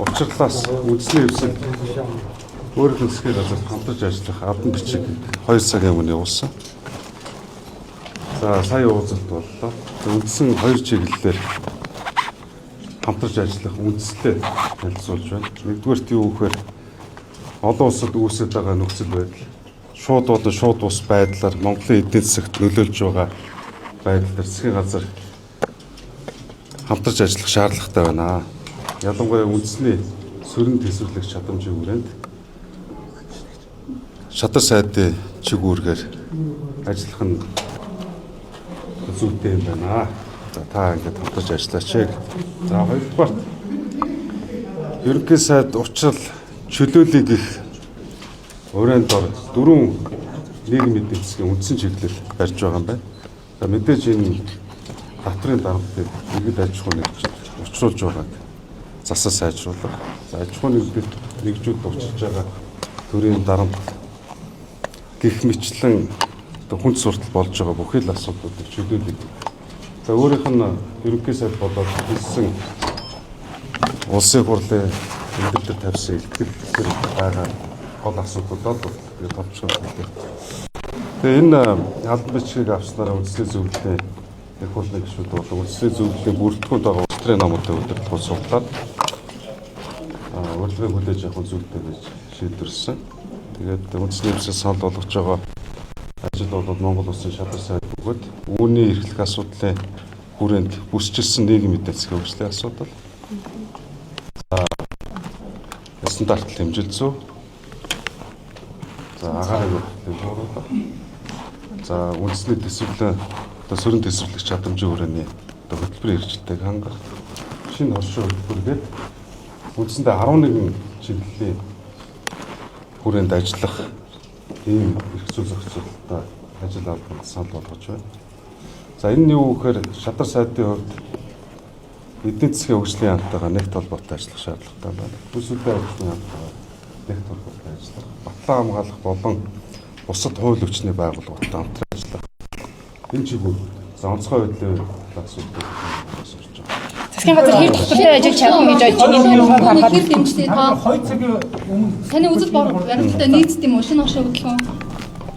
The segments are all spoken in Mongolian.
Учирлаас үндэсний хэвсэл өөрийнх нь засгийн газар хамтарч ажиллах албан бичиг 2 цагийн өмнө явуулсан. За сая уулзалт боллоо. Үндсэн 2 чиглэлээр хамтарч ажиллах үндэстэй танилцуулж байна. Нэгдүгээрт юу гэхээр олон улсад үүсэж байгаа нөхцөл байдал, шууд болон шууд ус байдлаар Монголын эдийн засагт нөлөөлж байгаа байдал дээр засгийн газар хамтарч ажиллах шаардлагатай байна. Ялангуяа үндэсний сөрөн төсвөрлөх чадамжийн хүрээнд шадар сайдын чигүүргээр ажиллах нь зүйтэй юм байна. За та ингээд хамтарч ажиллаач. За хоёрдугаар ерөнхий сайд учрал чөлөөлийг их уран дор 4 нийгмийн эдийн засгийн үндсэн чиглэл барьж байгаа юм байна. За мэдээж энэ татврын дарамтыг иргэд аж ахуй нэгжид учруулж байгааг засал сайжруулах. За аж ахуй нэгжүүд учирч байгаа төрийн дарамт гэх мэтлэн хүн суртал болж байгаа бүхий л асуудлуудыг чөлөөлөе. За өөрийнх нь ерөнхий сайд болоод хэлсэн улсын хурлын өндөрлөг тавьсан илтгэл байгаа гол асуудлуудад тэгээд товчхон. Тэгээ энэ албан бичгийг авснараа үндэсний зөвлөлийн их хурлын гишүүд болон үндэсний зөвлөлийн бүрэлдэхүүнд байгаа улс төрийн намуудын удирдлагыг суглаад урилгыг хүлээж авах зүйтэй гэж шийдвэрлсэн. Тэгээд үндэсний хэвсэл санал болгож байгаа ажил бол Монгол улсын шадар сайд бөгөөд үүний эрхлэх асуудлын хүрээнд бүсчилсэн нийгмийн эдийн засгийн хөгжлийн асуудал. За стандарт хэмжил зүй. За агаарыг хөрвүүлэх. За үндэсний төсвөрлөн сөрөн төсвөрлөх чадамжийн хүрээний хөтөлбөрийн хэрэгжилтэйг хангах. Шинэ хоршоо хөтөлбөргээд үндсэндээ 11 чиглэлийн хүрээнд ажиллах ийм эрх зүй зохицуулалттай ажил албанд санал болгож байна. За энэ нь юу гэхээр шадар сайдын хувьд эдийн засгийн хөгжлийн хамтайгаа нэгт холбоотой ажиллах шаардлагатай байна. Бүсүүдийн ажлын хамтайгаа нэгт холбоотой ажиллах, батлан хамгаалах болон бусад хууль хүчний байгууллагуудтай хамтран ажиллах. Энэ чиглэл за онцгой байдлын асуудлыг асууж байгаа. Засгийн газар хэр тогтвортой ажил чадна гэж бодож байгаа юм харахад хэр дэмжлээ та 2 цагийн өмнө таны үзэл баримттай нийцдэг юм уу? Шинэ оршоо хөдөлгөөн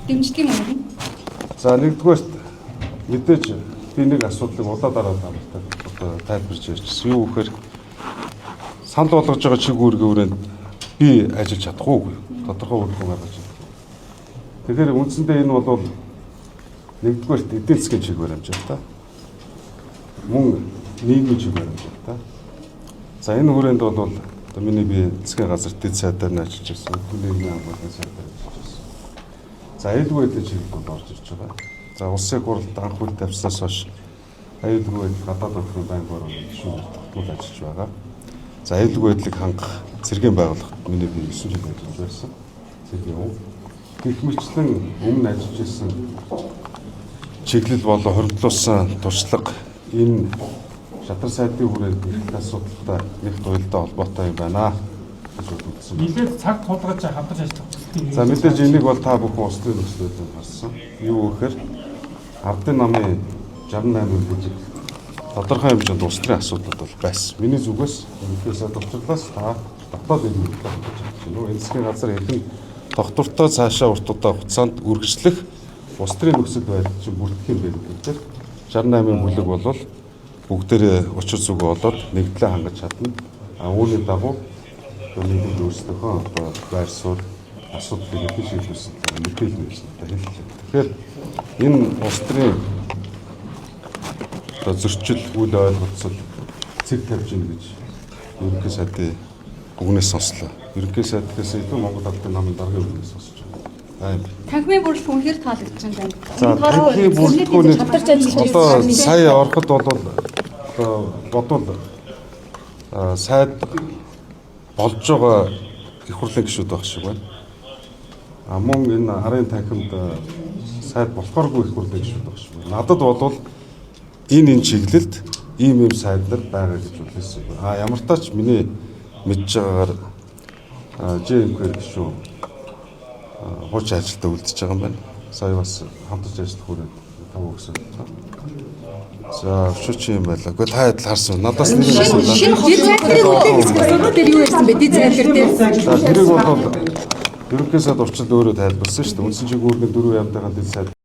дэмждэг юм уу? За нэгдүгээрт мэдээж би нэг асуудлыг удаа дараа тайлбарж ярьчихсан. Юу гэхээр санал болгож байгаа чигүүргийн хүрээнд би ажиллаж чадах уугүй. Тодорхой үр дүн гаргаж чадах. Тэгэхээр үндсэндээ энэ бол нэгдүгээрт эдийн засгийн чиг баримжаатай. Мөн нийгмийн чиг баримжаатай. За энэ хүрээнд бол миний би засгийн газар дэд сайдаар нь ажиллаж байсан. Нийгмийн хамгаалалтын сайдаар ажиллаж байсан. За аюулгүй байдлын чиглэл бол орж ирж байгаа. За улсын хурлд анх үйл тавьснаас хойш аюулгүй байдал гадаад орны банк орон гишүүн тогтмол ажиллаж байгаа. За аюулгүй байдлыг хангах цэргийн байгууллагт миний би 9 жил ажиллаж байсан. Цэргийн өв. Гэх мэтлэн өмнө ажиллаж байсан чиглэл болон хоригдлуулсан туршлага энэ шадар сайдын хүрээнд эрх асуудалтай нэгт уялдаа холбоотой юм байна. Нилээд цаг тулгаж хамтарч ажиллах хэрэгтэй. За мэдээж энийг бол та бүхэн улс төрийн нөхцөлөд харсан. Юу гэхээр ардын намын 68 бүжиг тодорхой хэмжээнд улс төрийн асуудлууд бол байсан. Миний зүгээс ерөнхий сайд учрлаас та дотоод ирмэлтэй хамтарч ажиллаж байна. Энэ засгийн газар хэрхэн тогтвортой цаашаа урт удаан хугацаанд үргэлжлэх улс төрийн нөхцөл байдал чинь бүрдэх юм бэ гэдэг. 68 бүлэг бол бүгдээрээ учир зүгөө болоод нэгдлээ хангаж чадна. Үүний дагуу нийгэм өөрсдийнхөө байр суурь асуудлыг их шийдвэрсэн мэдээлэл нэгсэн хэллээ. Тэгэхээр энэ улс төрийн зөрчил үйл ойлголцол цэг тавьж ийн гэж ерөнхий сайдын үгнээс сонслоо. Ерөнхий сайдаас илүү Монгол Ардын намын даргын үгнээс сонсож байна. Танхимын бүрэлдэхүүн хэр таалагдж байна? За танхимын бүрэлдэхүүний хамтарч ажиллаж сая ороход бодвол сайд болж байгаа их хурлын гишүүд байх шиг байна. Мөн энэ арын танхимд сайд болохооргүй их хурлын гишүүд байх шиг байна. Надад бол энэ чиглэлд ийм сайд нар байгаа гэж үлээсэн. Ямар тач миний мэдж байгаагаар ЖМХ гишүүн хууч ажилдаа үлдчихэж байгаа юм байна. Сая бас хамтарч ажиллах хүрээнд тав өгсөн. За өчөч юм байла. Гэхдээ та хэд харсан. Надаас нэг юм асуулаа. Дид цайлтыг үлдээх гэсэн асуудал дээр юу ярьсан бэ? Дид цайлтар дээр. За тэрийг бол ерөнхий сайд урьдчилан өөрөө тайлбарсан шүү дээ. Үндсэн чиглэл үүргийн 4 яамтайхан дэд сайд